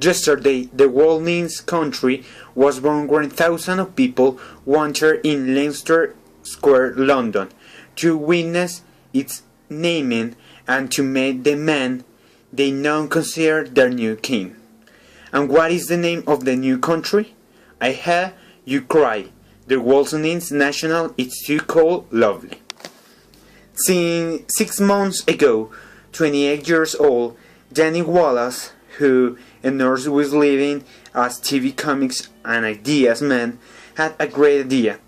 Yesterday, the Walnings country was born when thousands of people wandered in Leicester Square, London, to witness its naming and to meet the man they now consider their new king. And what is the name of the new country? I hear you cry. The Walnings national is too cold, lovely. Since 6 months ago, 28 years old, Danny Wallace, who earns with living as TV comics and ideas man, had a great idea.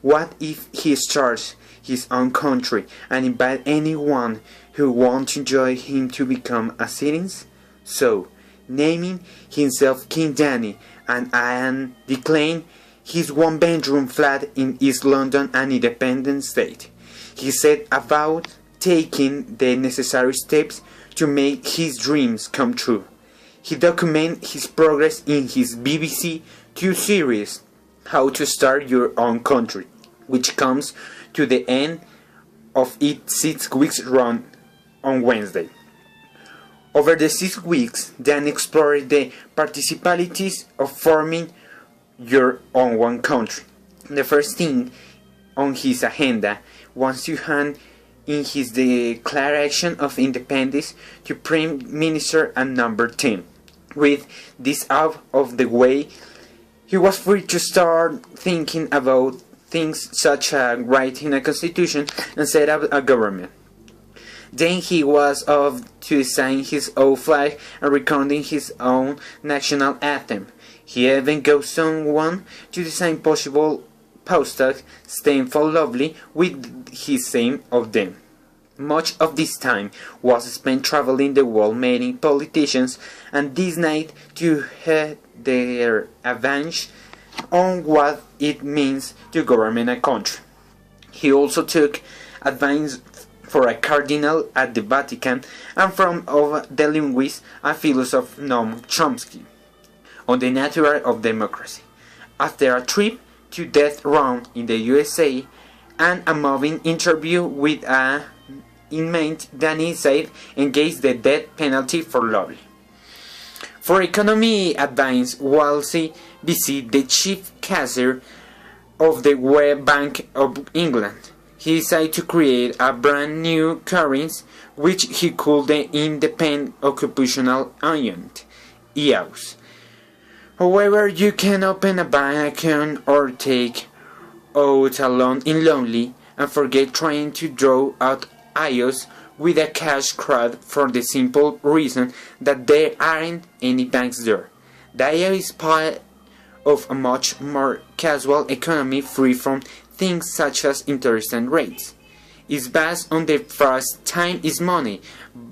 What if he starts his own country and invite anyone who wants to join him to become a citizen? So, naming himself King Danny and declaring his one-bedroom flat in East London an independent state, he set about taking the necessary steps to make his dreams come true. He documented his progress in his BBC 2 series, How to Start Your Own Country, which comes to the end of its 6 weeks run on Wednesday. Over the 6 weeks, Dan explored the participalities of forming your own one country. The first thing on his agenda was to hand in his Declaration of Independence to Prime Minister and Number 10. With this out of the way, he was free to start thinking about things such as writing a constitution and set up a government. Then he was off to design his own flag and recording his own national anthem. He even got someone to design possible posters stamped for lovely with his name of them. Much of this time was spent traveling the world meeting politicians, and this night to hear their advantage on what it means to govern a country. He also took advice for a cardinal at the Vatican and from of the linguist and philosopher Noam Chomsky on the nature of democracy. After a trip to Death Row in the USA and a moving interview with an inmate, Danny said engaged the death penalty for lovely. For economy advice, Wolsey visited the chief cashier of the West Bank of England. He decided to create a brand new currency which he called the Independent Occupational Unit, EOS. However, you can open a bank account or take out a loan in Lonely and forget trying to draw out IOS with a cash crowd for the simple reason that there aren't any banks there. The IOS is part of a much more casual economy free from things such as interest and rates. It's based on the phrase time is money.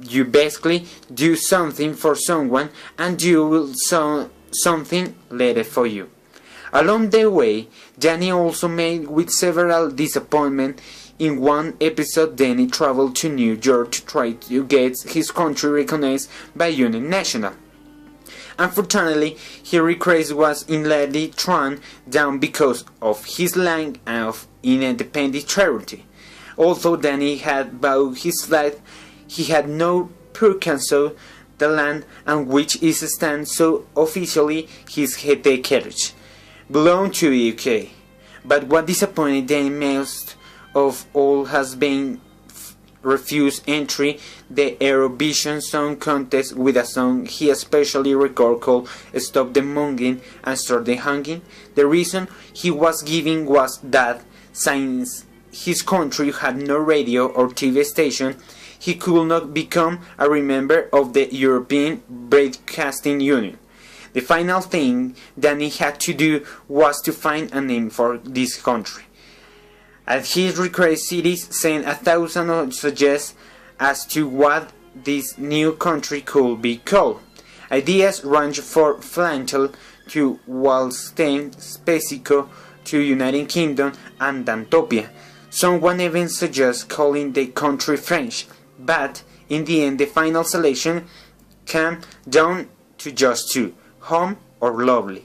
You basically do something for someone and you will something later for you. Along the way, Danny also made with several disappointments. In one episode, Danny traveled to New York to try to get his country recognized by Union National. Unfortunately, his request was immediately thrown down because of his lack of independent charity. Although Danny had bought his flag, he had no purchased the land on which it stands, so officially his carriage belonged to the UK. But what disappointed Danny most of all has been refused entry the Eurovision Song Contest with a song he especially recorded called Stop the Mugging and Start the Hanging. The reason he was giving was that since his country had no radio or TV station, he could not become a member of the European Broadcasting Union. The final thing Danny had to do was to find a name for this country. At his request, cities sent 1,000 suggestions as to what this new country could be called. Ideas ranged from Flantel to Walstein, Spesico to United Kingdom and Dantopia. Someone even suggested calling the country French, but in the end the final selection came down to just two, home or lovely.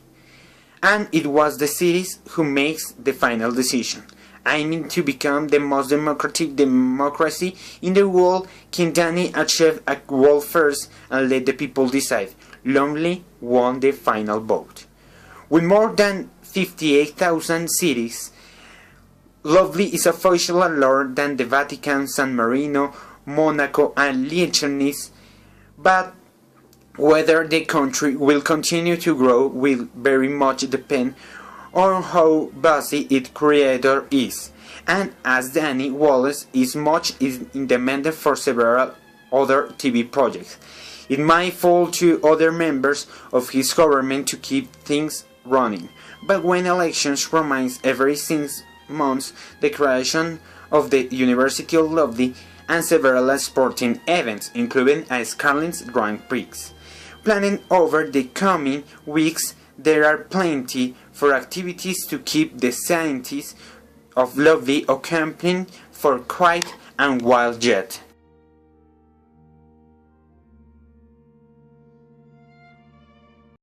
And it was the cities who makes the final decision. Aiming to become the most democratic democracy in the world, King Danny achieved a world first and let the people decide. Lovely won the final vote. With more than 58,000 cities, Lovely is officially larger than the Vatican, San Marino, Monaco and Liechtenstein, but whether the country will continue to grow will very much depend on how busy its creator is, and as Danny Wallace is much independent for several other TV projects, it might fall to other members of his government to keep things running. But when elections remain every 6 months, the creation of the University of Lovely and several sporting events, including a Scarlet's Grand Prix. Planning over the coming weeks, there are plenty for activities to keep the scientists of Lovely occupied for quite a while yet.